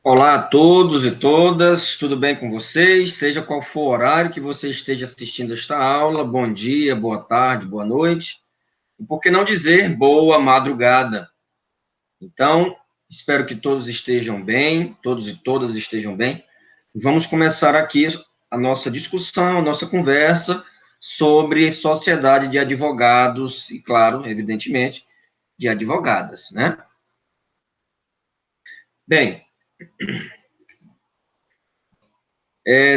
Olá a todos e todas, tudo bem com vocês? Seja qual for o horário que você esteja assistindo esta aula, bom dia, boa tarde, boa noite, e por que não dizer boa madrugada? Então, espero que todos estejam bem, todos e todas estejam bem. Vamos começar aqui a nossa discussão, a nossa conversa sobre sociedade de advogados e, claro, evidentemente, de advogadas, né? Bem,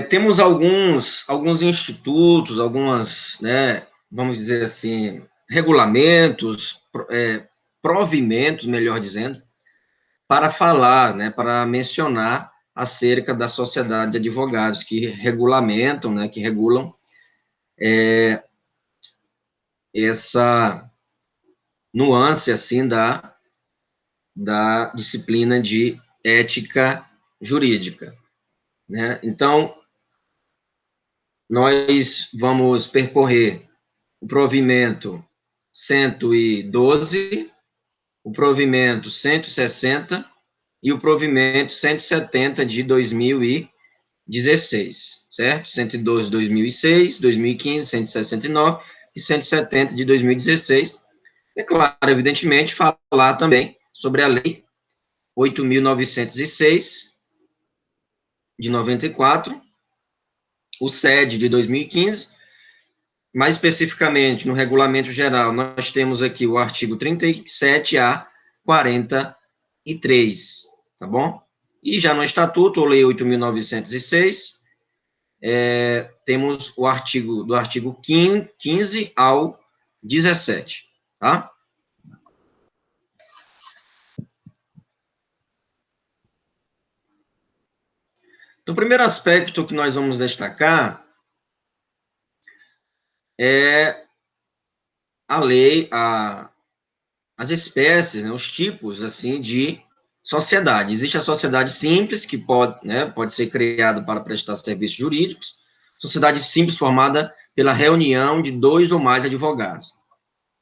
temos alguns institutos, algumas, né, vamos dizer assim, regulamentos, provimentos, melhor dizendo, para falar, né, para mencionar acerca da sociedade de advogados que regulamentam, né, que regulam essa nuance, assim, da disciplina de ética jurídica, né? Então, nós vamos percorrer o provimento 112, o provimento 160 e o provimento 170 de 2016, certo? 112 de 2006, 2015, 169 e 170 de 2016. É claro, evidentemente, falar também sobre a Lei 8.906 de 94, o SED de 2015. Mais especificamente, no regulamento geral, nós temos aqui o artigo 37A 43, tá bom? E já no Estatuto, ou Lei 8.906, temos o artigo, do artigo 15 ao 17, tá? Então, o primeiro aspecto que nós vamos destacar é a lei, as espécies, né, os tipos, assim, de sociedade. Existe a sociedade simples, que pode, né, pode ser criada para prestar serviços jurídicos, sociedade simples formada pela reunião de dois ou mais advogados.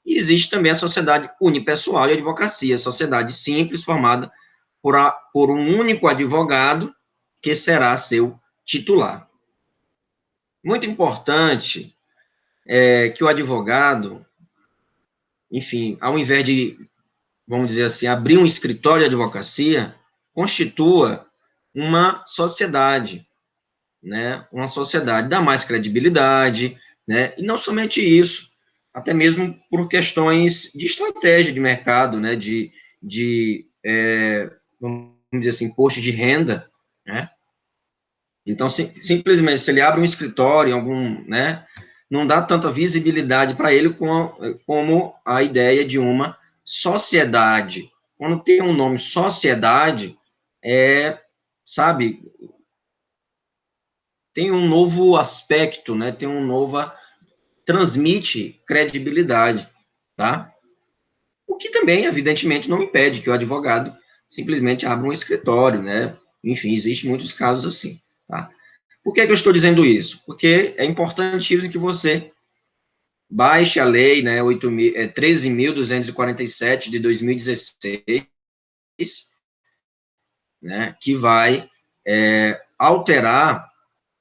E existe também a sociedade unipessoal de advocacia, sociedade simples formada por um único advogado, que será seu titular. Muito importante é que o advogado, enfim, ao invés de, vamos dizer assim, abrir um escritório de advocacia, constitua uma sociedade, né? Uma sociedade dá mais credibilidade, né? E não somente isso, até mesmo por questões de estratégia de mercado, né? Vamos dizer assim, imposto de renda, né? Então, simplesmente, se ele abre um escritório, né? Não dá tanta visibilidade para ele como a ideia de uma sociedade. Quando tem um nome sociedade, sabe, tem um novo aspecto, né? Tem um novo, transmite credibilidade, tá? O que também, evidentemente, não impede que o advogado simplesmente abra um escritório, né? Enfim, existem muitos casos assim, tá? Por que eu estou dizendo isso? Porque é importantíssimo que você baixe a lei, né, 13.247 de 2016, né, que vai alterar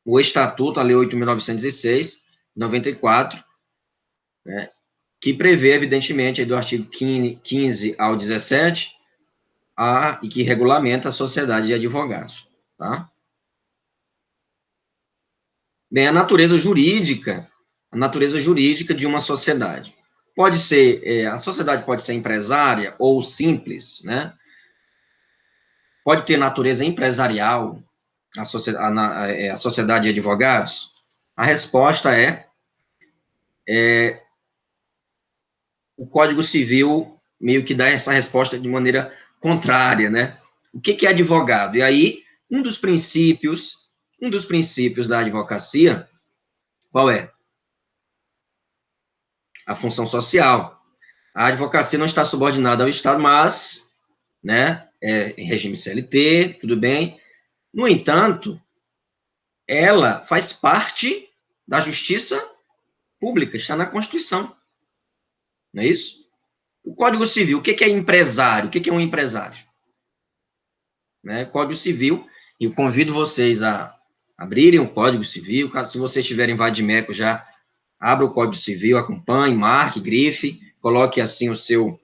o Estatuto, a Lei 8.906, 94, né, que prevê, evidentemente, do artigo 15 ao 17, e que regulamenta a sociedade de advogados, tá? Bem, a natureza jurídica de uma sociedade. Pode ser, a sociedade pode ser empresária ou simples, né? Pode ter natureza empresarial, a sociedade de advogados? A resposta o Código Civil meio que dá essa resposta de maneira contrária, né? O que é advogado? E aí, um dos princípios da advocacia, qual é? A função social. A advocacia não está subordinada ao Estado, mas, né, em regime CLT, tudo bem. No entanto, ela faz parte da justiça pública, está na Constituição, não é isso? O Código Civil, o que é empresário? O que é um empresário? né, Código Civil, e eu convido vocês a abrirem o Código Civil, se vocês tiverem vadimeco já, abra o Código Civil, acompanhe, marque, grife, coloque assim o seu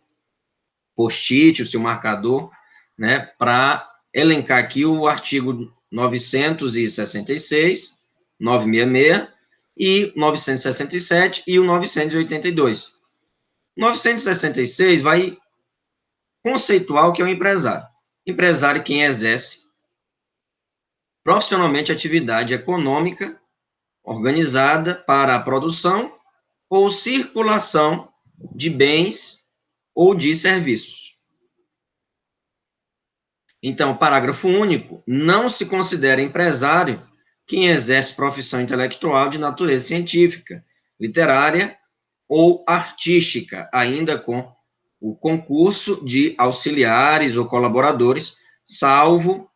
post-it, o seu marcador, né, para elencar aqui o artigo 966, 966 e 967 e o 982. 966 vai conceituar o que é um empresário. Empresário quem exerce profissionalmente atividade econômica organizada para a produção ou circulação de bens ou de serviços. Então, parágrafo único, não se considera empresário quem exerce profissão intelectual de natureza científica, literária ou artística, ainda com o concurso de auxiliares ou colaboradores, salvo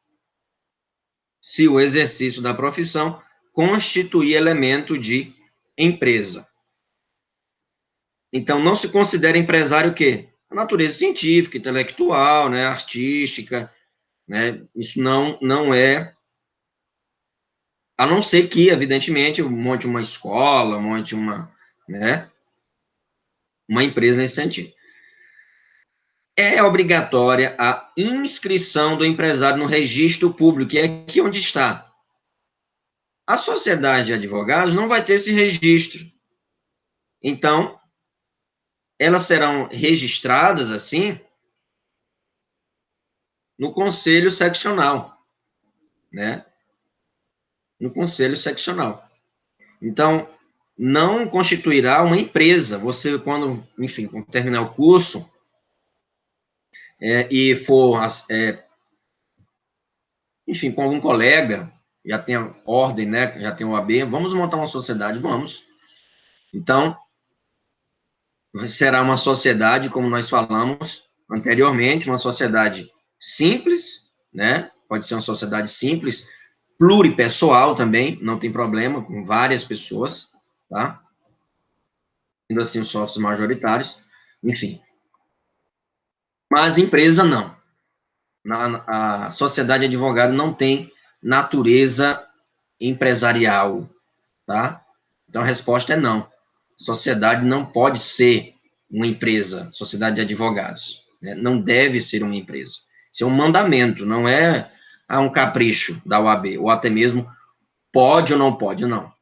se o exercício da profissão constituir elemento de empresa. Então, não se considera empresário o quê? A natureza científica, intelectual, né, artística, né, isso não é, a não ser que, evidentemente, monte uma escola, monte né, uma empresa nesse sentido. É obrigatória a inscrição do empresário no registro público, que é aqui onde está. A sociedade de advogados não vai ter esse registro. Então, elas serão registradas, assim, no conselho seccional, né? No conselho seccional. Então, não constituirá uma empresa. Você, quando, enfim, quando terminar o curso e for, enfim, com algum colega, já tem a ordem, né? Já tem o AB, vamos montar uma sociedade? Vamos. Então, será uma sociedade, como nós falamos anteriormente, uma sociedade simples, né? Pode ser uma sociedade simples, pluripessoal também, não tem problema, com várias pessoas, tá? Sendo assim, os sócios majoritários, enfim. Mas empresa, não. A sociedade de advogado não tem natureza empresarial, tá? Então, a resposta é não. Sociedade não pode ser uma empresa, sociedade de advogados, né? Não deve ser uma empresa. Isso é um mandamento, não é um capricho da OAB, ou até mesmo pode ou não pode, não.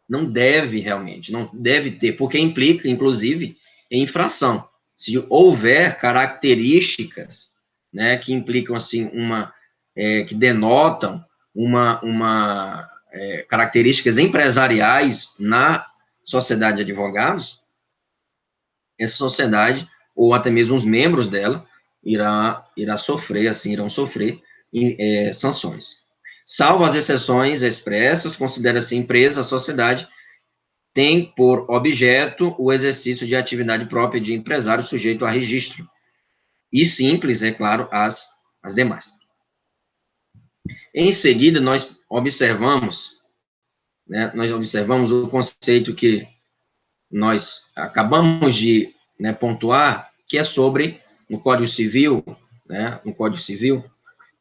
Não deve realmente, não deve ter, porque implica, inclusive, em infração. Se houver características, né, que implicam, assim, que denotam características empresariais na sociedade de advogados, essa sociedade, ou até mesmo os membros dela, irão sofrer sanções. Salvo as exceções expressas, considera-se empresa, a sociedade tem por objeto o exercício de atividade própria de empresário sujeito a registro. E simples, é claro, as demais. Em seguida, nós observamos o conceito que nós acabamos de, né, pontuar, que é sobre, no Código Civil, né, no Código Civil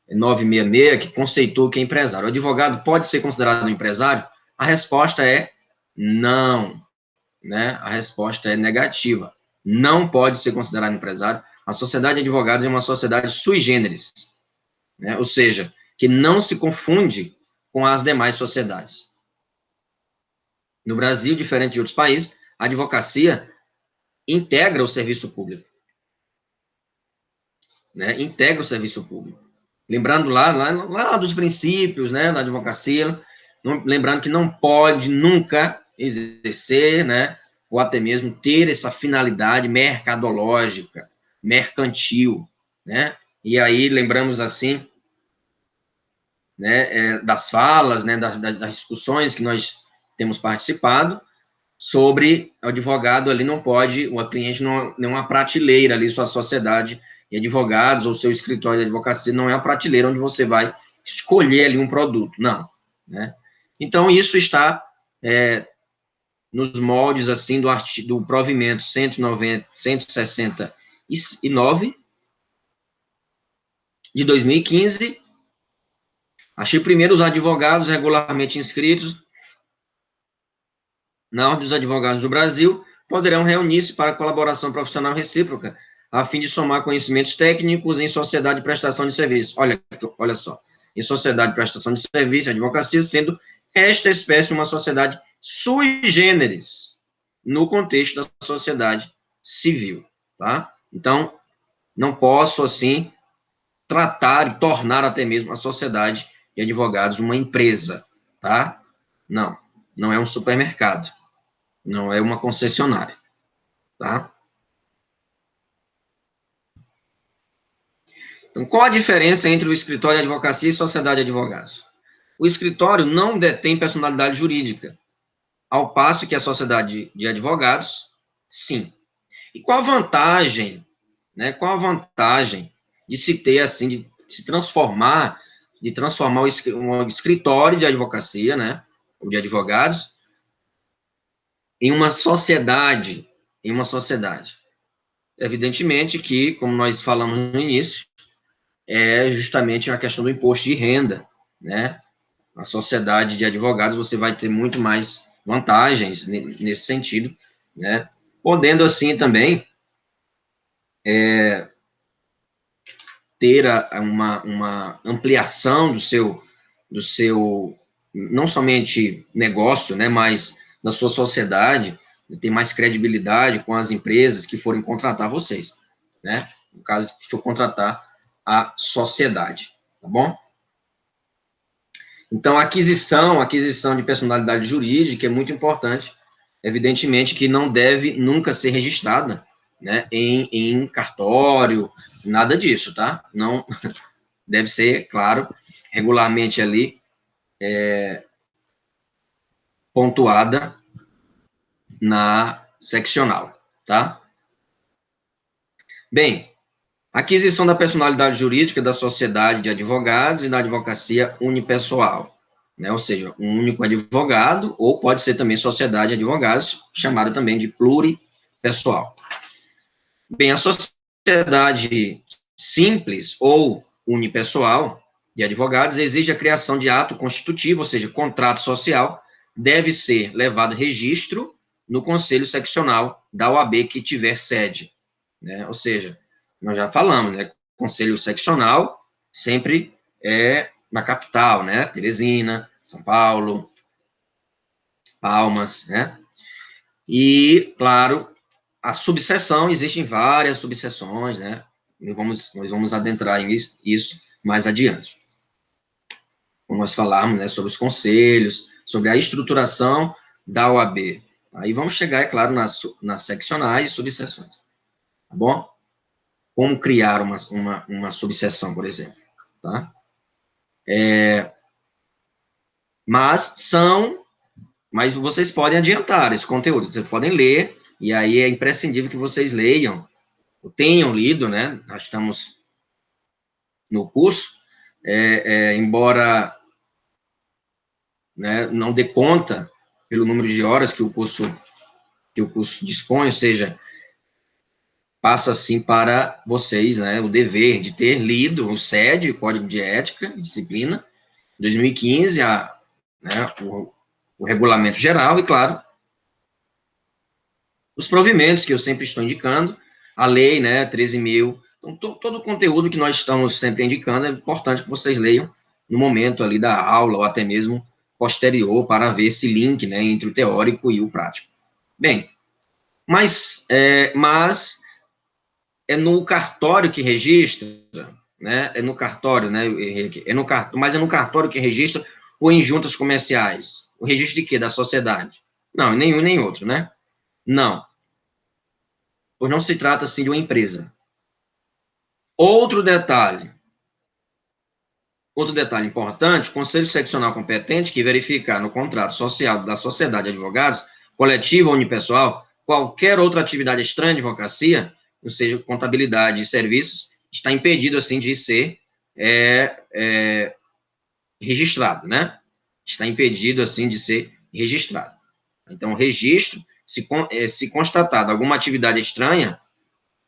966, que conceitou que é empresário. O advogado pode ser considerado um empresário? A resposta é não, né? A resposta é negativa. Não pode ser considerado empresário. A sociedade de advogados é uma sociedade sui generis, né? Ou seja, que não se confunde com as demais sociedades. No Brasil, diferente de outros países, a advocacia integra o serviço público, né? Integra o serviço público. Lembrando lá dos princípios, né, da advocacia, lembrando que não pode nunca exercer, né, ou até mesmo ter essa finalidade mercadológica, mercantil, né? E aí lembramos assim, né, das falas, né, das discussões que nós temos participado sobre o advogado ali não pode, o cliente não é uma prateleira ali, sua sociedade de advogados ou seu escritório de advocacia não é uma prateleira onde você vai escolher ali um produto, não, né? Então, isso está nos moldes, assim, do provimento 169 de 2015 Artigo 1º, os advogados regularmente inscritos na Ordem dos Advogados do Brasil poderão reunir-se para colaboração profissional recíproca, a fim de somar conhecimentos técnicos em sociedade de prestação de serviço. Olha só, em sociedade de prestação de serviço, advocacia, sendo esta espécie uma sociedade sui generis, no contexto da sociedade civil, tá? Então, não posso, assim, tratar e tornar até mesmo a sociedade de advogados uma empresa, tá? Não, não é um supermercado, não é uma concessionária, tá? Então, qual a diferença entre o escritório de advocacia e sociedade de advogados? O escritório não detém personalidade jurídica, ao passo que a sociedade de advogados, sim. E qual a vantagem, né? Qual a vantagem de se ter, assim, de se transformar, um escritório de advocacia, né? Ou de advogados, em uma sociedade, Evidentemente que, como nós falamos no início, é justamente a questão do imposto de renda, né? A sociedade de advogados, você vai ter muito mais vantagens nesse sentido, né? Podendo, assim, também ter uma ampliação do seu, não somente negócio, né, mas da sua sociedade, ter mais credibilidade com as empresas que forem contratar vocês, né? No caso, que for contratar a sociedade, tá bom? Então, a aquisição de personalidade jurídica é muito importante, evidentemente que não deve nunca ser registrada, né, em cartório, nada disso, tá? Não deve ser, claro, regularmente ali pontuada na seccional, tá? Bem, aquisição da personalidade jurídica da sociedade de advogados e da advocacia unipessoal, né? Ou seja, um único advogado, ou pode ser também sociedade de advogados, chamada também de pluripessoal. Bem, a sociedade simples ou unipessoal de advogados exige a criação de ato constitutivo, ou seja, contrato social, deve ser levado registro no conselho seccional da OAB que tiver sede, né? Ou seja, nós já falamos, né? Conselho seccional sempre é na capital, né? Teresina, São Paulo, Palmas, né? E, claro, a subseção, existem várias subseções, né? Nós vamos adentrar em isso mais adiante. Quando nós falarmos, né, sobre os conselhos, sobre a estruturação da OAB. Aí vamos chegar, é claro, nas seccionais e subseções. Tá bom? Como criar uma subseção, por exemplo. Tá? Mas vocês podem adiantar esse conteúdo, vocês podem ler, e aí é imprescindível que vocês leiam, ou tenham lido, né? Nós estamos no curso, embora, né, não dê conta pelo número de horas que o curso dispõe, ou seja, passa assim para vocês, né, o dever de ter lido o CED, o Código de Ética e Disciplina, 2015, né, o regulamento geral e, claro, os provimentos que eu sempre estou indicando, a lei, né, 13.000. Então, todo o conteúdo que nós estamos sempre indicando é importante que vocês leiam no momento ali da aula, ou até mesmo posterior, para ver esse link, né, entre o teórico e o prático. Bem, mas é no cartório que registra, né, é no cartório, né, Henrique, mas é no cartório que registra ou em juntas comerciais. O registro de quê? Da sociedade. Não, nenhum nem outro, né? Não, pois não se trata, assim, de uma empresa. Outro detalhe importante, o Conselho Seccional competente que verificar no contrato social da sociedade de advogados, coletiva ou unipessoal, qualquer outra atividade estranha de advocacia, ou seja, contabilidade e serviços, está impedido, assim, de ser registrado, né? Está impedido, assim, de ser registrado. Então, o registro, se constatado alguma atividade estranha,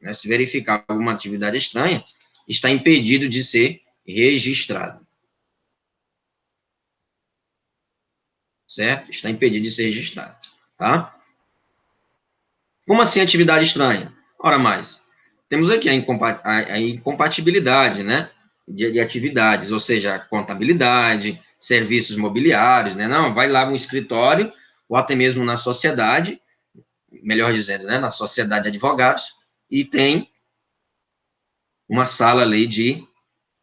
né, se verificar alguma atividade estranha, está impedido de ser registrado. certo? Está impedido de ser registrado, tá? Como assim atividade estranha? Ora mais, temos aqui a incompatibilidade, né, de atividades, ou seja, contabilidade, serviços mobiliários, né, não, vai lá no escritório, ou até mesmo na sociedade, melhor dizendo, né, na sociedade de advogados, e tem uma sala ali de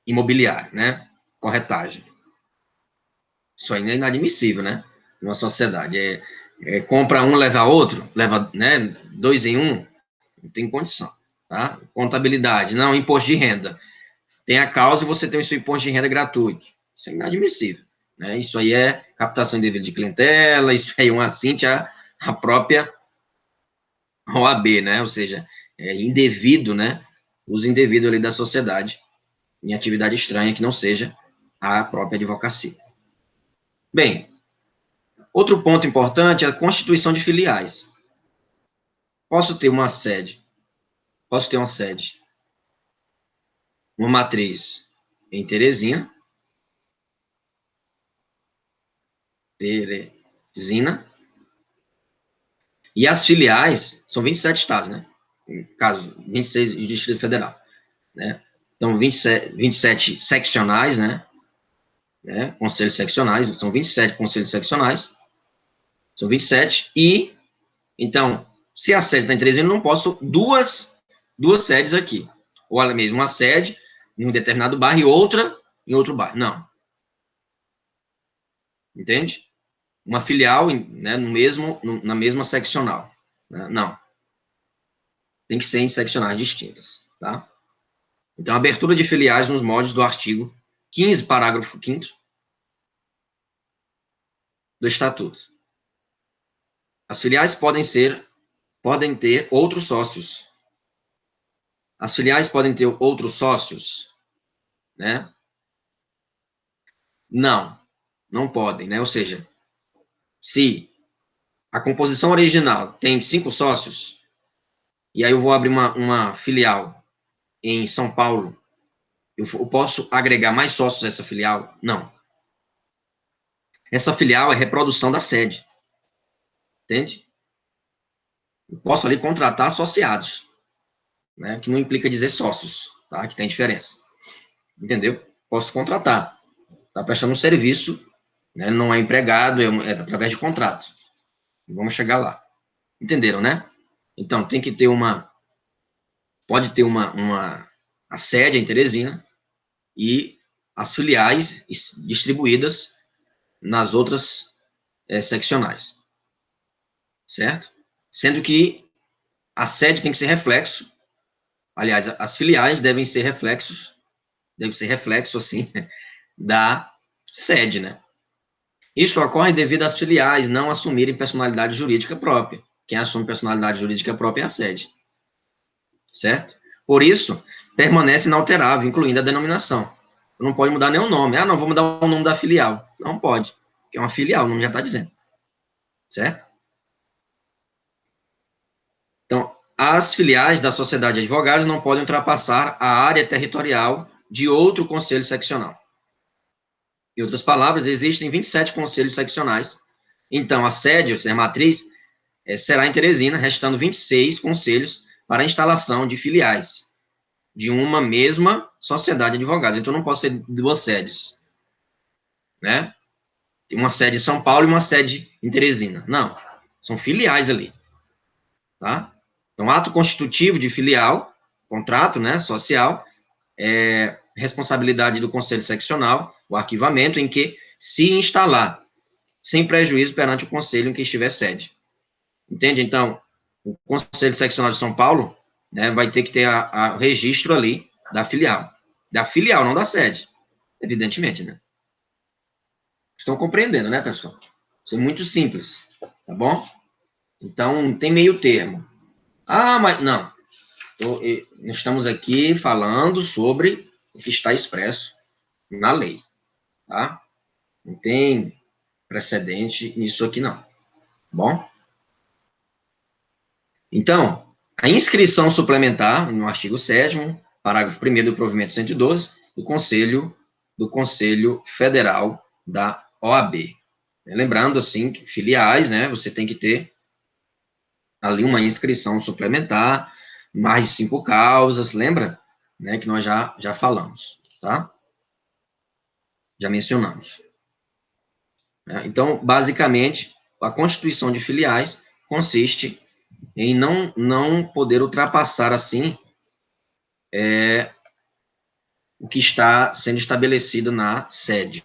imobiliário, né, corretagem. Isso aí é inadmissível, né, numa sociedade. Compra um, leva outro, leva, né, dois em um, não tem condição, tá? Contabilidade, não, imposto de renda. Tem a causa e você tem o seu imposto de renda gratuito. Isso é inadmissível, né? Isso aí é captação indevida de clientela, isso aí é um assinte à própria OAB, né? Ou seja, é indevido, né? Uso indevido ali da sociedade em atividade estranha que não seja a própria advocacia. Bem, outro ponto importante é a constituição de filiais. Posso ter uma sede, uma matriz em Teresina, e as filiais são 27 estados, né? No caso, 26 do Distrito Federal, né? Então, 27 seccionais, né? Conselhos seccionais, são 27 conselhos seccionais, são 27, e, então, se a sede está em Teresina, eu não posso duas sedes aqui, ou mesmo uma sede em um determinado bairro e outra em outro bairro, não. Entende? Uma filial, né, na mesma seccional, né? Não. Tem que ser em seccionais distintas, tá? Então, abertura de filiais nos moldes do artigo 15, parágrafo 5º do Estatuto. As filiais podem ter outros sócios. As filiais podem ter outros sócios, né? Não, não podem, né? Ou seja, se a composição original tem 5 sócios, e aí eu vou abrir uma filial em São Paulo, eu posso agregar mais sócios a essa filial? Não. Essa filial é reprodução da sede, entende? Eu posso ali contratar associados, né? Que não implica dizer sócios, tá? Que tem diferença. Entendeu? Posso contratar. Está prestando um serviço, né? Não é empregado, é através de contrato. Vamos chegar lá. Entenderam, né? Então, tem que ter pode ter a sede em Teresina e as filiais distribuídas nas outras seccionais, certo? Sendo que a sede tem que ser reflexo, aliás, as filiais devem ser reflexo, assim, da sede, né? Isso ocorre devido às filiais não assumirem personalidade jurídica própria. Quem assume personalidade jurídica própria é a sede, certo? Por isso, permanece inalterável, incluindo a denominação. Não pode mudar nenhum nome. Ah, não, vou mudar o nome da filial. Não pode, porque é uma filial, o nome já está dizendo, certo? Então, as filiais da sociedade de advogados não podem ultrapassar a área territorial de outro conselho seccional. Em outras palavras, existem 27 conselhos seccionais. Então, a sede, ou seja, a matriz, será em Teresina, restando 26 conselhos para a instalação de filiais de uma mesma sociedade de advogados. Então, não posso ter duas sedes, né? Uma sede em São Paulo e uma sede em Teresina. Não, são filiais ali, tá? Então, ato constitutivo de filial, contrato, né, social, responsabilidade do conselho seccional, o arquivamento, em que se instalar, sem prejuízo perante o conselho em que estiver sede. Entende? Então, o conselho seccional de São Paulo, né, vai ter que ter o registro ali da filial, não da sede, evidentemente, né? Estão compreendendo, né, pessoal? Isso é muito simples, tá bom? Então, não tem meio termo. Ah, mas não. Nós estamos aqui falando sobre o que está expresso na lei, tá? Não tem precedente nisso aqui, não. Tá bom? Então, a inscrição suplementar, no artigo 7º, parágrafo 1º do provimento 112, do Conselho Federal da OAB. Lembrando, assim, que filiais, né, você tem que ter ali uma inscrição suplementar, mais de 5 causas, lembra? Né, que nós já falamos, tá? Já mencionamos. Então, basicamente, a constituição de filiais consiste em não poder ultrapassar, assim, o que está sendo estabelecido na sede,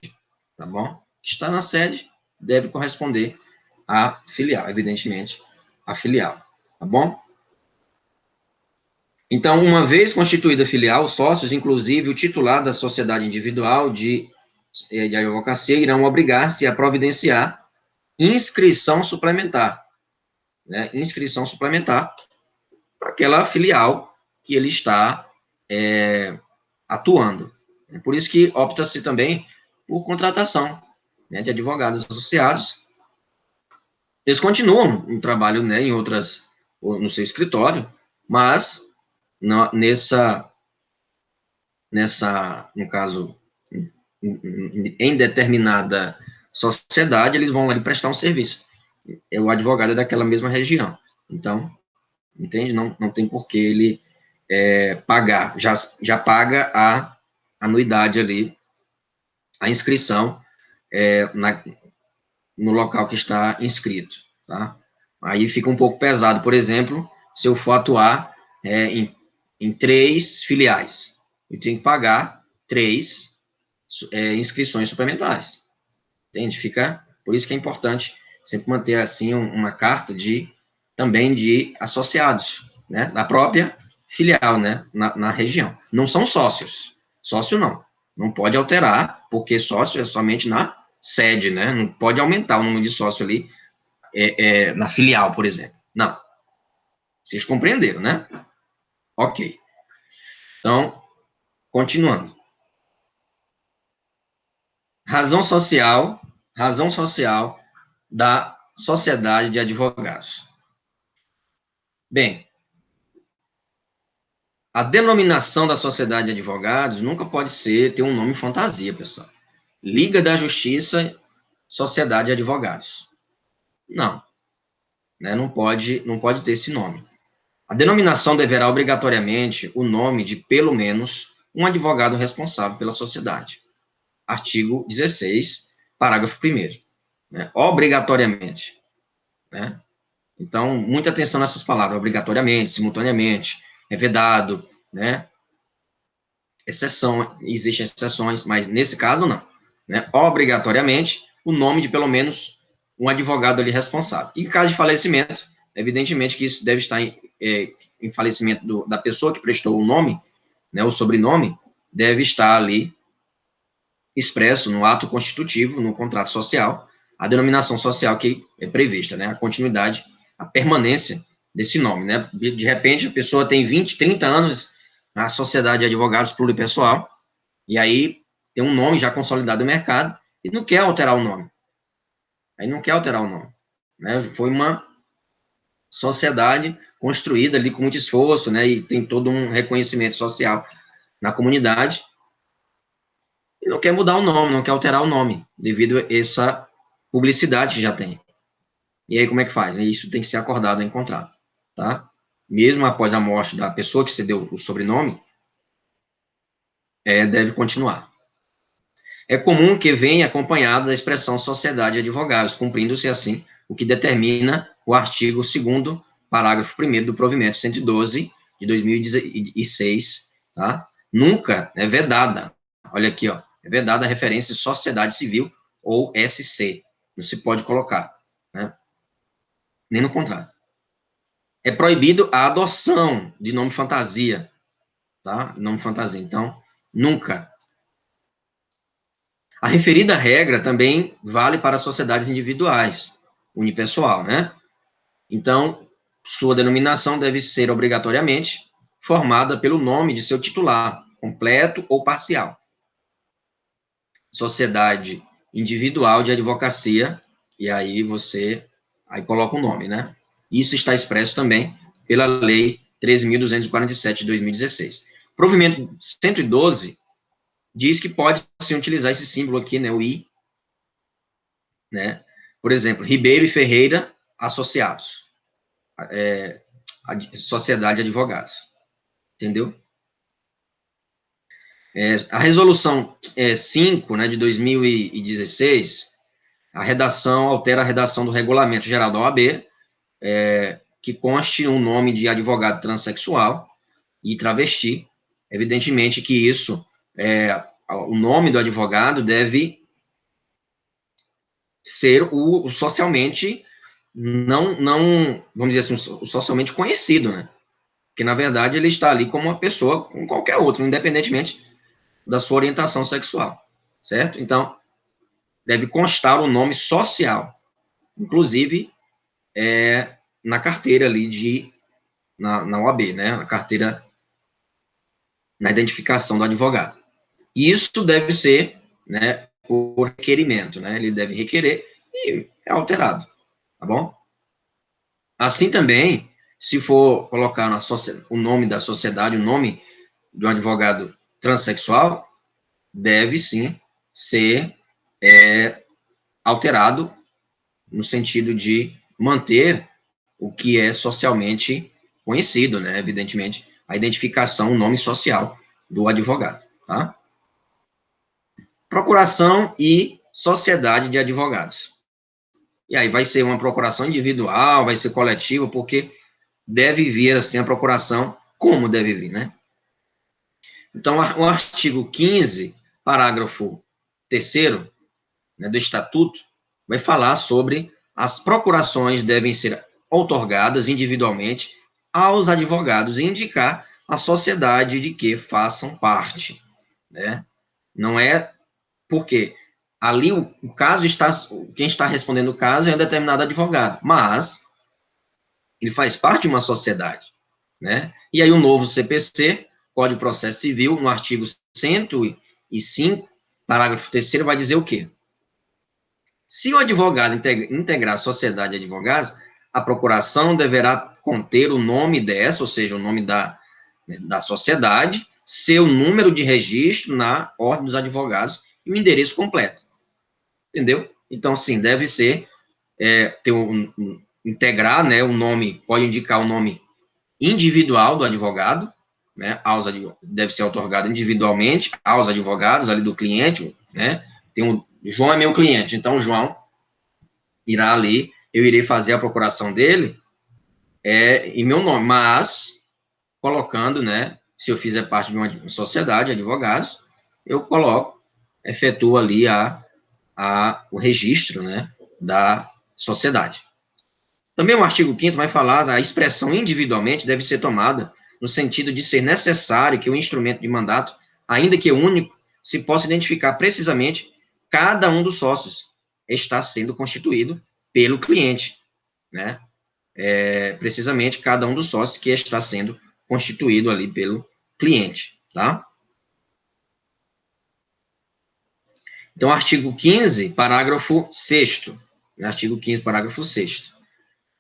tá bom? O que está na sede deve corresponder à filial, evidentemente, à filial, tá bom? Então, uma vez constituída a filial, os sócios, inclusive o titular da sociedade individual de advocacia, irão obrigar-se a providenciar inscrição suplementar, né? Inscrição suplementar para aquela filial que ele está atuando. É por isso que opta-se também por contratação, né, de advogados associados. Eles continuam um trabalho, né, em outras, no seu escritório, mas no caso, em determinada sociedade, eles vão ali prestar um serviço. O advogado é daquela mesma região. Então, entende? Não tem por que ele pagar. Já paga a anuidade ali, a inscrição no local que está inscrito, tá? Aí fica um pouco pesado, por exemplo, se eu for atuar em 3 filiais. Eu tenho que pagar 3 inscrições suplementares. Entende? Por isso que é importante sempre manter, assim, uma carta também de associados, né? Da própria filial, né? Na região. Não são sócios. Sócio não. Não pode alterar, porque sócio é somente na sede, né? Não pode aumentar o número de sócio ali na filial, por exemplo. Não. Vocês compreenderam, né? Ok. Então, continuando. Razão social da sociedade de advogados. Bem, a denominação da sociedade de advogados nunca pode ter um nome fantasia, pessoal. Liga da Justiça, Sociedade de Advogados. Não, né? Não pode ter esse nome. A denominação deverá obrigatoriamente o nome de, pelo menos, um advogado responsável pela sociedade. Artigo 16, parágrafo 1º. Né? Obrigatoriamente. Né? Então, muita atenção nessas palavras. Obrigatoriamente, simultaneamente, é vedado, né? Existem exceções, mas nesse caso não. Né? Obrigatoriamente, o nome de pelo menos um advogado ali responsável. E em caso de falecimento, evidentemente que isso deve estar em falecimento da pessoa que prestou o nome, né, o sobrenome, deve estar ali expresso no ato constitutivo, no contrato social, a denominação social que é prevista, né, a continuidade, a permanência desse nome, né, de repente a pessoa tem 20, 30 anos na sociedade de advogados pluripessoal, e aí tem um nome já consolidado no mercado, e não quer alterar o nome. Aí não quer alterar o nome. Né? Foi uma sociedade construída ali com muito esforço, né, e tem todo um reconhecimento social na comunidade, e não quer mudar o nome, não quer alterar o nome, devido a essa publicidade que já tem. E aí como é que faz? Isso tem que ser acordado em contrato, tá? Mesmo após a morte da pessoa que cedeu o sobrenome, deve continuar. É comum que venha acompanhado da expressão sociedade de advogados, cumprindo-se assim o que determina o artigo 2º, parágrafo 1º do provimento 112 de 2006, tá? Nunca é vedada, olha aqui, ó, é vedada a referência de sociedade civil ou SC, não se pode colocar, né? Nem no contrato. É proibido a adoção de nome fantasia, tá? Nome fantasia, então, nunca. A referida regra também vale para sociedades individuais, unipessoal, né? Então, sua denominação deve ser obrigatoriamente formada pelo nome de seu titular, completo ou parcial. Sociedade individual de advocacia, e aí aí coloca o nome, né? Isso está expresso também pela Lei 13.247 de 2016. Provimento 112 diz que pode se utilizar esse símbolo aqui, né, o I, né, Por exemplo, Ribeiro e Ferreira Associados, Sociedade de Advogados, entendeu? A resolução 5, né, de 2016, a redação altera a redação do regulamento geral da OAB, que conste um nome de advogado transexual e travesti. Evidentemente que isso, o nome do advogado deve ser o socialmente, não, vamos dizer assim, o socialmente conhecido, né? Porque, na verdade, ele está ali como uma pessoa, como qualquer outro, independentemente da sua orientação sexual, certo? Então, deve constar o nome social, inclusive na carteira ali na OAB, né? Na carteira, na identificação do advogado. E isso deve ser, né, por requerimento, né? Ele deve requerer e é alterado, tá bom? Assim também, se for colocar o nome da sociedade, o nome de um advogado transexual, deve sim ser alterado no sentido de manter o que é socialmente conhecido, né? Evidentemente, a identificação, o nome social do advogado, tá? Procuração e sociedade de advogados. E aí vai ser uma procuração individual, vai ser coletiva, porque deve vir assim a procuração, como deve vir, né? Então, o artigo 15, parágrafo 3º, né, do Estatuto, vai falar sobre as procurações devem ser outorgadas individualmente aos advogados e indicar a sociedade de que façam parte, né? Não é porque ali o caso está, quem está respondendo o caso é um determinado advogado, mas ele faz parte de uma sociedade, né? E aí o novo CPC, Código de Processo Civil, no artigo 105, parágrafo 3º, vai dizer o quê? Se o advogado integrar a sociedade de advogados, a procuração deverá conter o nome dessa, ou seja, o nome da sociedade, seu número de registro na Ordem dos Advogados e o endereço completo. Entendeu? Então, sim, deve ser, integrar, né, o nome, pode indicar o nome individual do advogado, né, deve ser otorgado individualmente aos advogados ali do cliente, né, João é meu cliente, então o João irá ali, eu irei fazer a procuração dele em meu nome, mas colocando, né, se eu fizer parte de uma sociedade de advogados, eu efetuo ali o registro, né, da sociedade. Também o artigo 5º vai falar da expressão individualmente deve ser tomada no sentido de ser necessário que o instrumento de mandato, ainda que único, se possa identificar precisamente cada um dos sócios está sendo constituído pelo cliente, né? Precisamente cada um dos sócios que está sendo constituído ali pelo cliente, tá? Então, artigo 15, parágrafo 6º, né? Artigo 15, parágrafo 6º.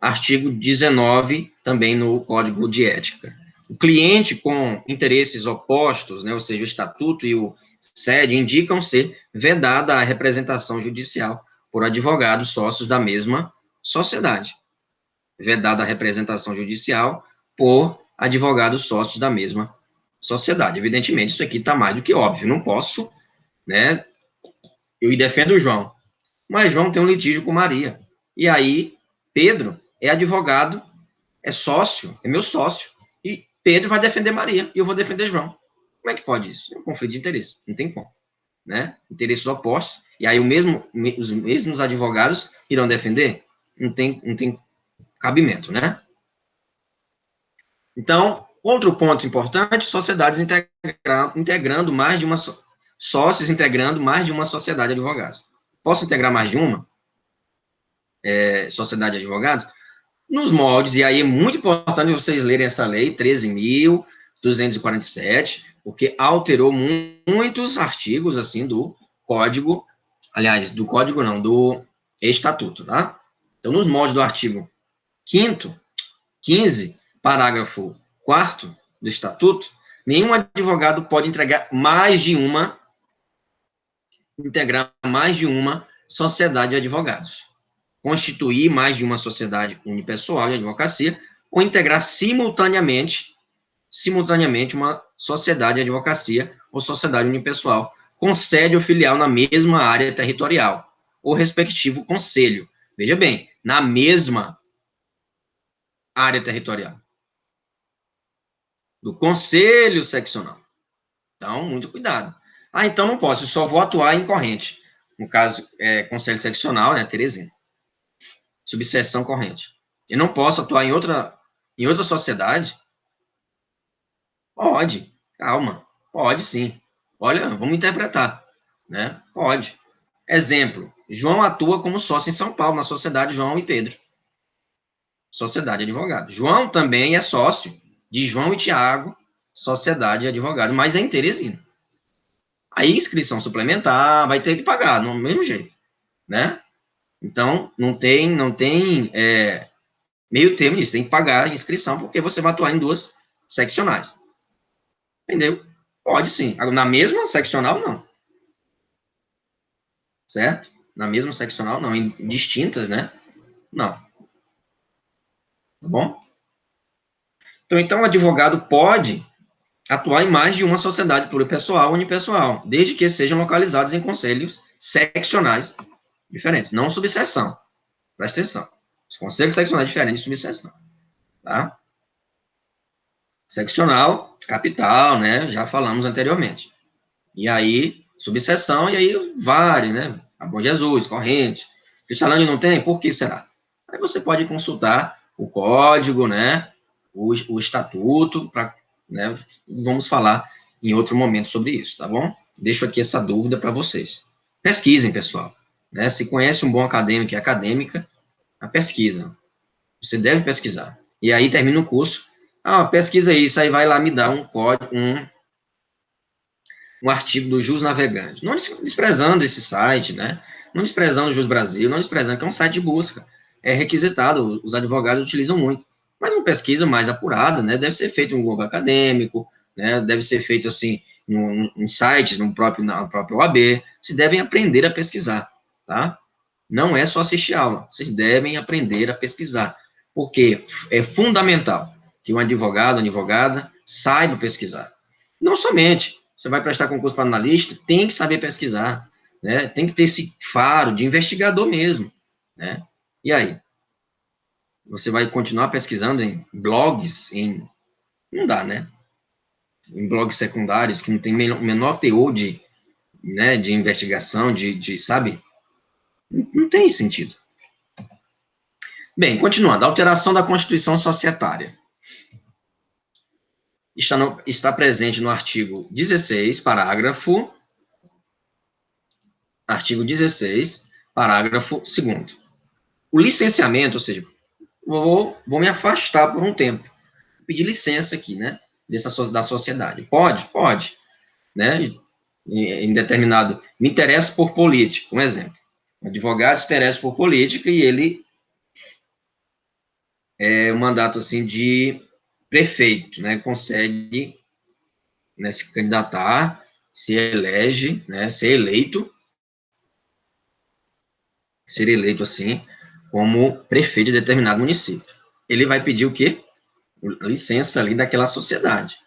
Artigo 19, também no Código de Ética. O cliente com interesses opostos, né, ou seja, o estatuto e o SED, indicam ser vedada a representação judicial por advogados sócios da mesma sociedade. Vedada a representação judicial por advogados sócios da mesma sociedade. Evidentemente, isso aqui está mais do que óbvio. Não posso, né? Eu defendo o João, mas João tem um litígio com Maria. E aí, Pedro é advogado, é sócio, é meu sócio. E Pedro vai defender Maria e eu vou defender João. Como é que pode isso? É um conflito de interesse. Não tem como, né? Interesses opostos. E aí os mesmos advogados irão defender? Não tem cabimento, né? Então, outro ponto importante, sociedades integrando mais de uma sócios integrando mais de uma sociedade de advogados. Posso integrar mais de uma sociedade de advogados? Nos moldes, e aí é muito importante vocês lerem essa lei, 13.247, porque alterou muitos artigos, assim, do código, aliás, do código não, do estatuto, tá? Então, nos moldes do artigo 15, parágrafo 4º do estatuto, nenhum advogado pode integrar mais de uma sociedade de advogados. constituir mais de uma sociedade unipessoal de advocacia, ou integrar simultaneamente uma sociedade de advocacia ou sociedade unipessoal, com sede ou filial na mesma área territorial, ou respectivo conselho. Veja bem, na mesma área territorial do conselho seccional. Então, muito cuidado. Ah, então não posso, eu só vou atuar em corrente. No caso, conselho seccional, né, Teresina. Subseção corrente. Eu não posso atuar em outra sociedade? Pode, calma, pode sim. Olha, vamos interpretar, né? Pode. Exemplo, João atua como sócio em São Paulo, na sociedade João e Pedro. Sociedade de advogados. João também é sócio de João e Tiago, sociedade de advogados, mas é em Teresina. Aí, inscrição suplementar, vai ter que pagar, do mesmo jeito, né? Então, não tem meio termo nisso, tem que pagar a inscrição, porque você vai atuar em duas seccionais. Entendeu? Pode sim. Na mesma seccional, não. Certo? Na mesma seccional, não. Em distintas, né? Não. Tá bom? Então, o advogado pode atuar em mais de uma sociedade pluripessoal ou unipessoal, desde que sejam localizados em conselhos seccionais diferentes, não subseção. Presta atenção. Os conselhos seccionais diferentes de subseção. Tá? Seccional, capital, né? Já falamos anteriormente. E aí, subseção, e aí vários, né? A Bom Jesus, corrente. Cristalândia não tem? Por que será? Aí você pode consultar o código, né? O estatuto, né? Vamos falar em outro momento sobre isso, tá bom? Deixo aqui essa dúvida para vocês. Pesquisem, pessoal. Né? Se conhece um bom acadêmico e acadêmica, a pesquisa. Você deve pesquisar. E aí termina o curso. Ah, pesquisa isso, aí vai lá me dar um código, um artigo do Jus Navegante. Não desprezando esse site, né? Não desprezando o Jus Brasil, não desprezando que é um site de busca. É requisitado, os advogados utilizam muito. Mas uma pesquisa mais apurada, né? Deve ser feito em um Google acadêmico, né? Deve ser feito, assim, em sites, na própria OAB. Vocês devem aprender a pesquisar, tá? Não é só assistir aula. Vocês devem aprender a pesquisar. Porque é fundamental que um advogado, advogada, saiba pesquisar. Não somente você vai prestar concurso para analista, tem que saber pesquisar, né? Tem que ter esse faro de investigador mesmo, né? E aí? Você vai continuar pesquisando em blogs, não dá, né? Em blogs secundários que não tem menor teor né, de investigação, sabe? Não tem sentido. Bem, continuando, alteração da Constituição Societária. Está presente no artigo 16, artigo 16, parágrafo 2º. O licenciamento, ou seja, vou me afastar por um tempo, pedir licença aqui, né, da sociedade. Pode, né, em determinado, me interesso por política, um exemplo. O advogado se interessa por política e ele é um mandato, assim, de prefeito, né, consegue, né, se candidatar, se elege, né, ser eleito, assim, como prefeito de determinado município. Ele vai pedir o quê? Licença ali daquela sociedade.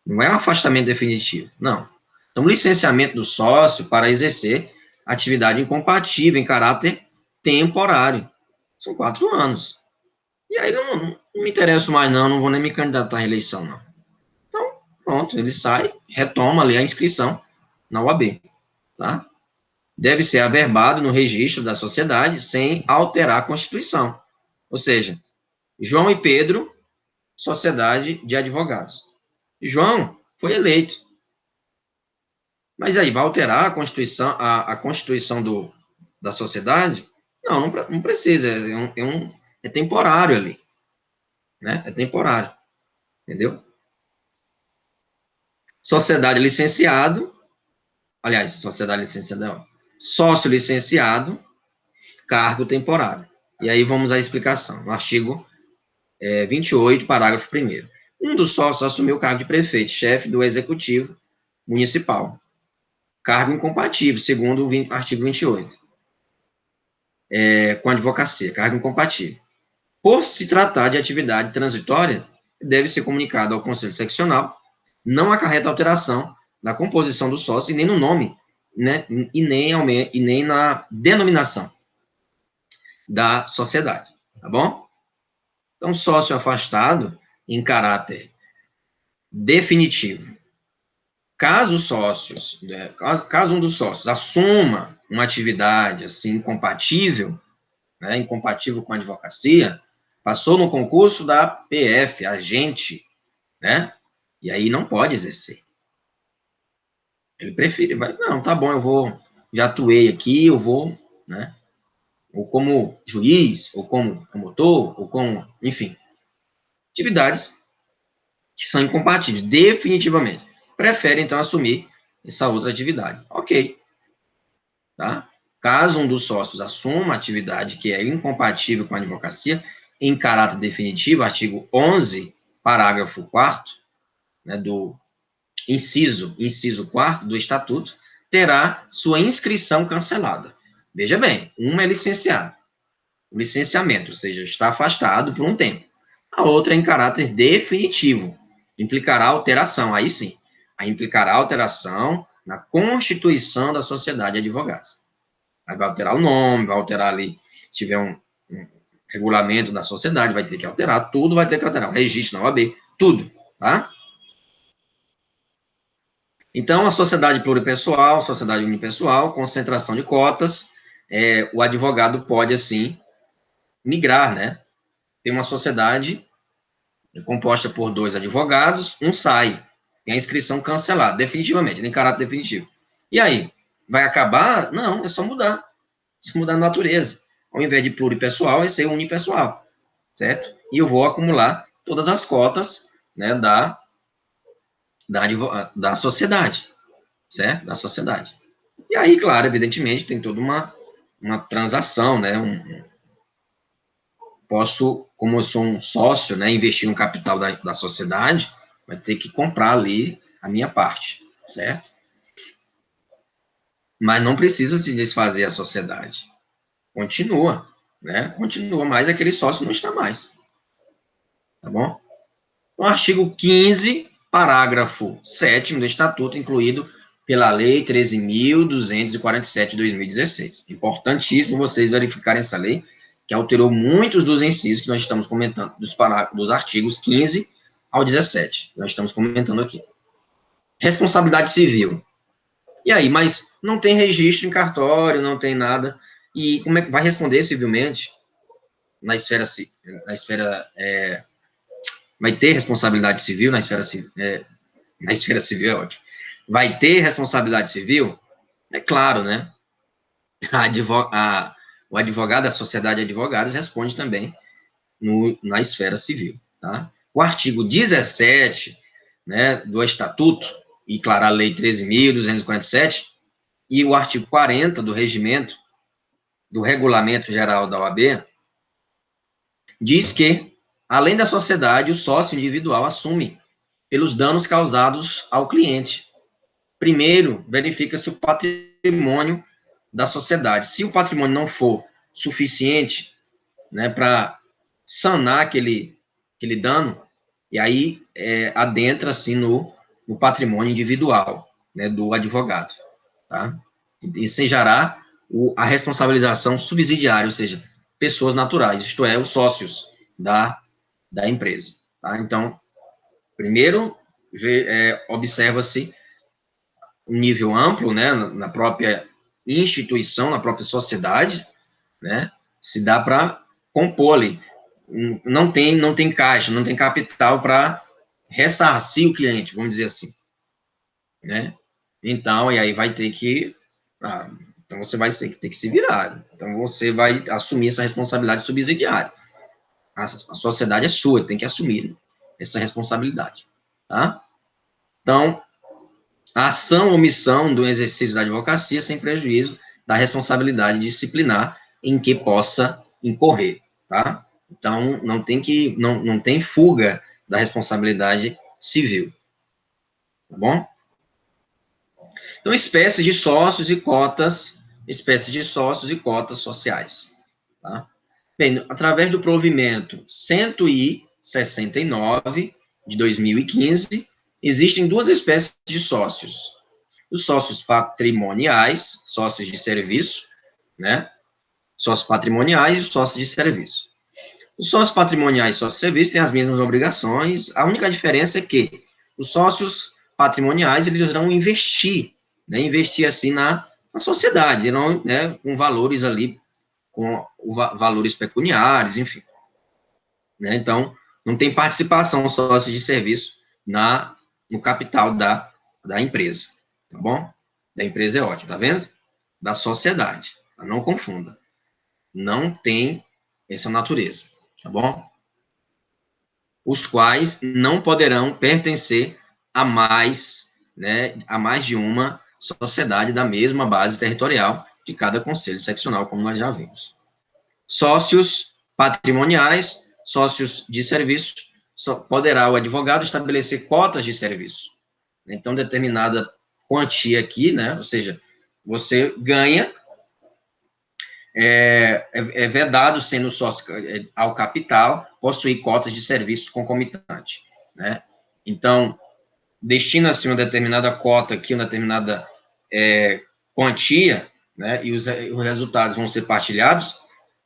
Não é um afastamento definitivo, não. Então, licenciamento do sócio para exercer atividade incompatível em caráter temporário. São 4 anos. E aí não me interesso mais, não vou nem me candidatar à reeleição, não. Então, pronto, ele sai, retoma ali a inscrição na UAB, tá? Deve ser averbado no registro da sociedade sem alterar a Constituição. Ou seja, João e Pedro, Sociedade de Advogados. João foi eleito. Mas aí, vai alterar a Constituição da sociedade? Não precisa, é temporário ali, né? É temporário, entendeu? Sociedade licenciado, aliás, sociedade licenciada, sócio licenciado, cargo temporário. E aí vamos à explicação. No artigo 28, parágrafo 1º. Um dos sócios assumiu o cargo de prefeito, chefe do executivo municipal. Cargo incompatível, segundo o artigo 28. com a advocacia, cargo incompatível. Por se tratar de atividade transitória, deve ser comunicado ao Conselho Seccional, não acarreta alteração na composição do sócio e nem no nome, né, e nem na denominação da sociedade, tá bom? Então, sócio afastado em caráter definitivo. Caso os sócios, né, caso um dos sócios assuma uma atividade assim incompatível, né, incompatível com a advocacia, passou no concurso da PF, agente, né? E aí não pode exercer. Ele prefere, vai, não, tá bom, já atuei aqui, eu vou, né? Ou como juiz, ou como promotor, ou como, enfim, atividades que são incompatíveis, definitivamente. Prefere, então, assumir essa outra atividade. Ok, tá? Caso um dos sócios assuma a atividade que é incompatível com a advocacia, em caráter definitivo, artigo 11, parágrafo 4º, né, do inciso 4º do Estatuto, terá sua inscrição cancelada. Veja bem, uma é licenciado, o licenciamento, ou seja, está afastado por um tempo. A outra é em caráter definitivo, implicará alteração, aí sim, aí implicará alteração na constituição da sociedade de advogados. Aí vai alterar o nome, vai alterar ali, se tiver um regulamento da sociedade, vai ter que alterar, tudo vai ter que alterar, o registro na OAB, tudo, tá? Então, a sociedade pluripessoal, sociedade unipessoal, concentração de cotas, o advogado pode, assim, migrar, né? Tem uma sociedade composta por 2 advogados, um sai, tem a inscrição cancelada, definitivamente, em caráter definitivo. E aí? Vai acabar? Não, é só mudar. Se mudar a natureza. Ao invés de pluripessoal, vai ser unipessoal, certo? E eu vou acumular todas as cotas, né, da sociedade, certo? Da sociedade. E aí, claro, evidentemente, tem toda uma transação, né? Posso, como eu sou um sócio, né, investir no capital da sociedade, vai ter que comprar ali a minha parte, certo? Mas não precisa se desfazer a sociedade. Continua, né? Continua, mas aquele sócio não está mais, tá bom? O artigo 15, parágrafo 7º do Estatuto, incluído pela Lei 13.247 de 2016. Importantíssimo vocês verificarem essa lei, que alterou muitos dos incisos que nós estamos comentando, dos artigos 15 ao 17, nós estamos comentando aqui. Responsabilidade civil. E aí, mas não tem registro em cartório, não tem nada, e como é que vai responder civilmente vai ter responsabilidade civil na esfera civil é ótimo. Vai ter responsabilidade civil? É claro, né? O advogado da sociedade de advogados responde também na esfera civil, tá? O artigo 17, né, do Estatuto, e, claro, a Lei 13.247, e o artigo 40 do Regimento, do Regulamento Geral da OAB, diz que, além da sociedade, o sócio individual assume pelos danos causados ao cliente. Primeiro, verifica-se o patrimônio da sociedade. Se o patrimônio não for suficiente, né, para sanar aquele dano, e aí adentra-se no patrimônio individual, né, do advogado, tá? E ensejará a responsabilização subsidiária, ou seja, pessoas naturais, isto é, os sócios da empresa, tá? Então, primeiro, observa-se um nível amplo, né, na própria instituição, na própria sociedade, né, se dá para compor ali. Não tem caixa, não tem capital para ressarcir o cliente, vamos dizer assim, né? Então, e aí vai ter que, então você vai ter que se virar. Então você vai assumir essa responsabilidade subsidiária. A sociedade é sua, tem que assumir essa responsabilidade, tá? Então, a ação ou omissão do exercício da advocacia sem prejuízo da responsabilidade disciplinar em que possa incorrer, tá? Então, não tem fuga da responsabilidade civil, tá bom? Então, espécies de sócios e cotas sociais. tá? Bem, através do provimento 169 de 2015, existem duas espécies de sócios. Os sócios patrimoniais, sócios de serviço, né? Sócios patrimoniais e os sócios de serviço. Os sócios patrimoniais e sócios de serviço têm as mesmas obrigações, a única diferença é que os sócios patrimoniais, eles irão investir, né? Investir assim na sociedade, não, né? Com valores ali, com valores pecuniários, enfim. Né? Então, não tem participação sócio de serviço no capital da empresa, tá bom? Da empresa é ótimo, tá vendo? Da sociedade, não confunda. Não tem essa natureza, tá bom? Os quais não poderão pertencer a mais, né, a mais de uma sociedade da mesma base territorial de cada conselho seccional, como nós já vimos. Sócios patrimoniais, sócios de serviço, poderá o advogado estabelecer cotas de serviço. Então, determinada quantia aqui, né, ou seja, você ganha, é vedado, sendo sócio ao capital, possuir cotas de serviço concomitante, né? Então, destina-se uma determinada cota aqui, uma determinada quantia, né, e os resultados vão ser partilhados,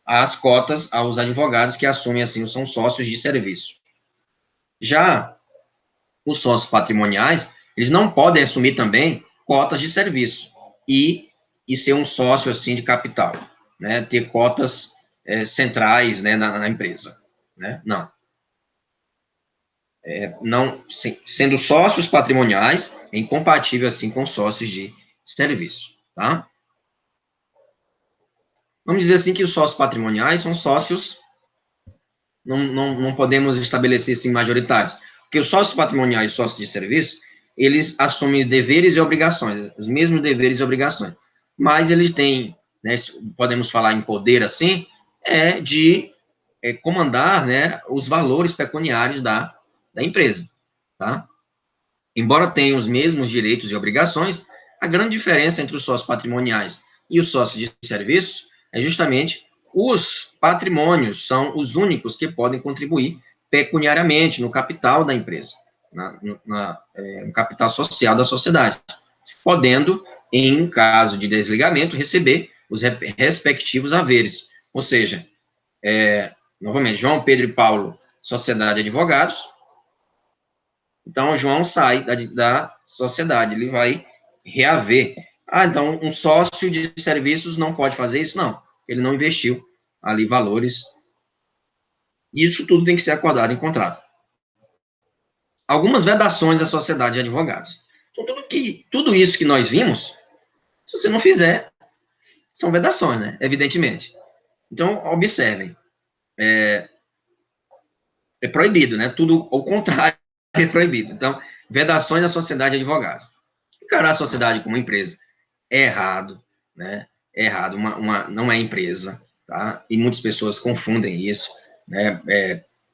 as cotas aos advogados que assumem, assim, são sócios de serviço. Já os sócios patrimoniais, eles não podem assumir também cotas de serviço e ser um sócio, assim, de capital, né, ter cotas centrais, né, na empresa, né, não. Não, sendo sócios patrimoniais, é incompatível, assim, com sócios de serviço, tá? Vamos dizer assim que os sócios patrimoniais são sócios, não podemos estabelecer assim majoritários, porque os sócios patrimoniais e sócios de serviço, eles assumem deveres e obrigações, os mesmos deveres e obrigações, mas eles têm, né, podemos falar em poder assim, de comandar, né, os valores pecuniários da empresa, tá? Embora tenham os mesmos direitos e obrigações, a grande diferença entre os sócios patrimoniais e os sócios de serviços é justamente os patrimônios são os únicos que podem contribuir pecuniariamente no capital da empresa, no capital social da sociedade, podendo, em caso de desligamento, receber os respectivos haveres. Ou seja, novamente, João, Pedro e Paulo, Sociedade de Advogados. Então, o João sai da sociedade, ele vai reaver. Ah, então, um sócio de serviços não pode fazer isso? Não, ele não investiu ali valores. Isso tudo tem que ser acordado em contrato. Algumas vedações da sociedade de advogados. Então, tudo isso que nós vimos, se você não fizer, são vedações, né? Evidentemente. Então, observem. É proibido, né? Tudo ao contrário é proibido. Então, vedações da sociedade de advogados. Encarar a sociedade como empresa é errado, né? É errado, não é empresa, tá? E muitas pessoas confundem isso, né?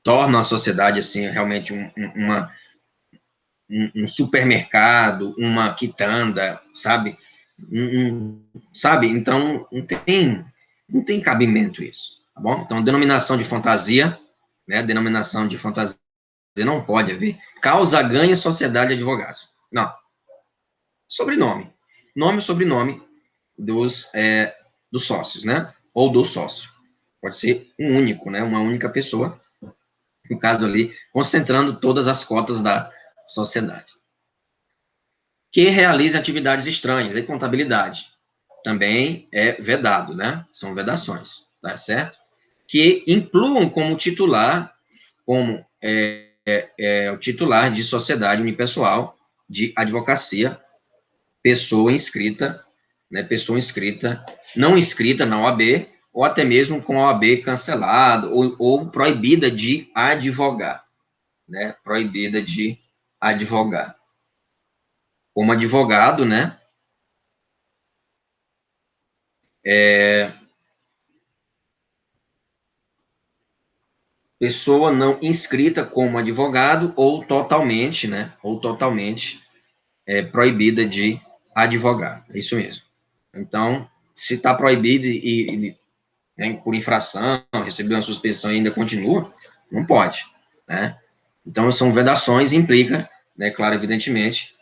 Tornam a sociedade, assim, realmente um supermercado, uma quitanda, sabe? Sabe? Então, não tem cabimento isso, tá bom? Então, denominação de fantasia, né? Denominação de fantasia não pode haver. Causa ganha sociedade de advogados. Não. Sobrenome. Nome e sobrenome dos sócios, né? Ou do sócio. Pode ser um único, né? Uma única pessoa, no caso ali, concentrando todas as cotas da sociedade. Que realiza atividades estranhas, e contabilidade. Também é vedado, né? São vedações, tá certo? Que incluam como titular, como o titular de sociedade unipessoal de advocacia, pessoa inscrita, né, pessoa inscrita, não inscrita na OAB, ou até mesmo com a OAB cancelada, ou proibida de advogar, né, proibida de advogar. Como advogado, né, pessoa não inscrita como advogado, ou totalmente, né, proibida de advogar, é isso mesmo. Então, se está proibido né, por infração, recebeu uma suspensão e ainda continua, não pode, né? Então, são vedações, implica, né, claro, evidentemente,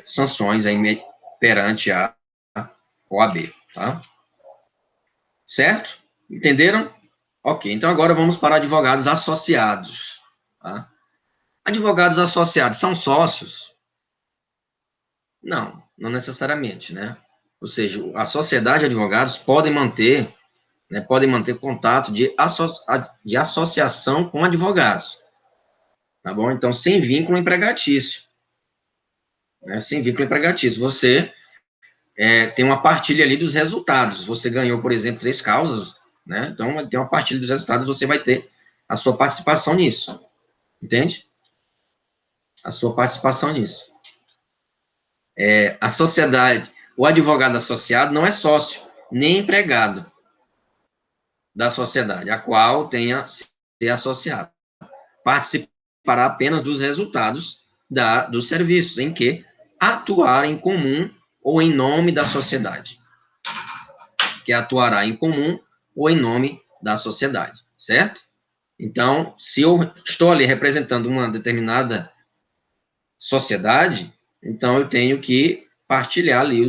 sanções aí perante a OAB, tá? Certo? Entenderam? Ok, então agora vamos para advogados associados, tá? Advogados associados são sócios? Não, não necessariamente, né? Ou seja, a sociedade de advogados podem manter, né, podem manter contato de associação com advogados, tá bom? Então, sem vínculo empregatício, né? Sem vínculo empregatício. Você tem uma partilha ali dos resultados. Você ganhou, por exemplo, 3 causas, né? Então, tem uma partilha dos resultados, você vai ter a sua participação nisso, entende? A sua participação nisso. A sociedade, o advogado associado não é sócio, nem empregado da sociedade, a qual tenha se associado. Participará apenas dos resultados dos serviços, em que atuar em comum ou em nome da sociedade. Que atuará em comum ou em nome da sociedade, certo? Então, se eu estou ali representando uma determinada sociedade, então eu tenho que partilhar ali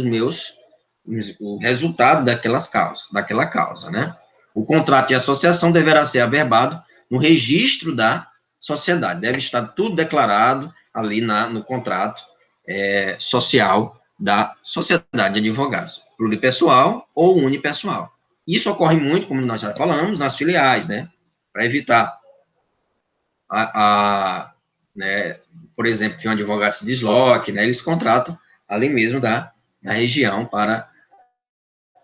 o resultado daquela causa, né? O contrato de associação deverá ser averbado no registro da sociedade, deve estar tudo declarado ali no contrato social da sociedade de advogados, pluripessoal ou unipessoal. Isso ocorre muito, como nós já falamos, nas filiais, né? Para evitar né, por exemplo, que um advogado se desloque, né, eles contratam ali mesmo da região para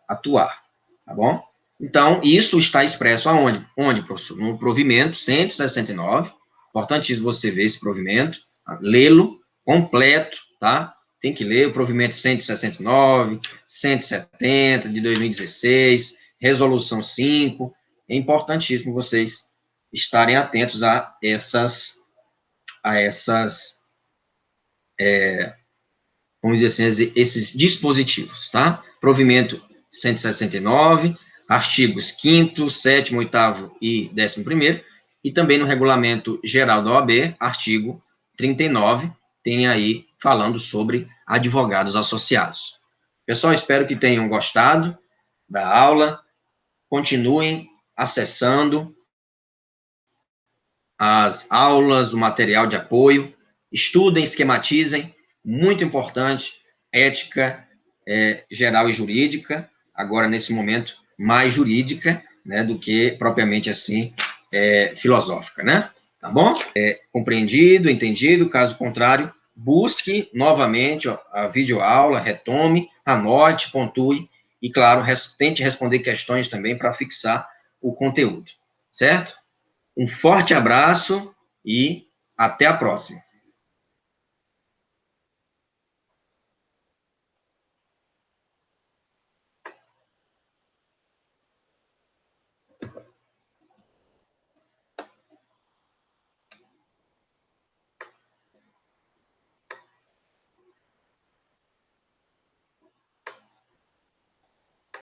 atuar, tá bom? Então, isso está expresso aonde? Onde, professor? No provimento 169, importantíssimo você ver esse provimento, lê-lo completo, tá? Tem que ler o provimento 169, 170 de 2016, resolução 5, é importantíssimo vocês estarem atentos a vamos dizer assim, esses dispositivos, tá? Provimento 169, artigos 5º, 7º, 8º e 11º, e também no regulamento geral da OAB, artigo 39, tem aí falando sobre advogados associados. Pessoal, espero que tenham gostado da aula, continuem acessando as aulas, o material de apoio, estudem, esquematizem, muito importante, ética geral e jurídica, agora nesse momento mais jurídica, né, do que propriamente assim filosófica, né? Tá bom? Compreendido, entendido, caso contrário, busque novamente a videoaula, retome, anote, pontue e, claro, tente responder questões também para fixar o conteúdo, certo? Um forte abraço e até a próxima.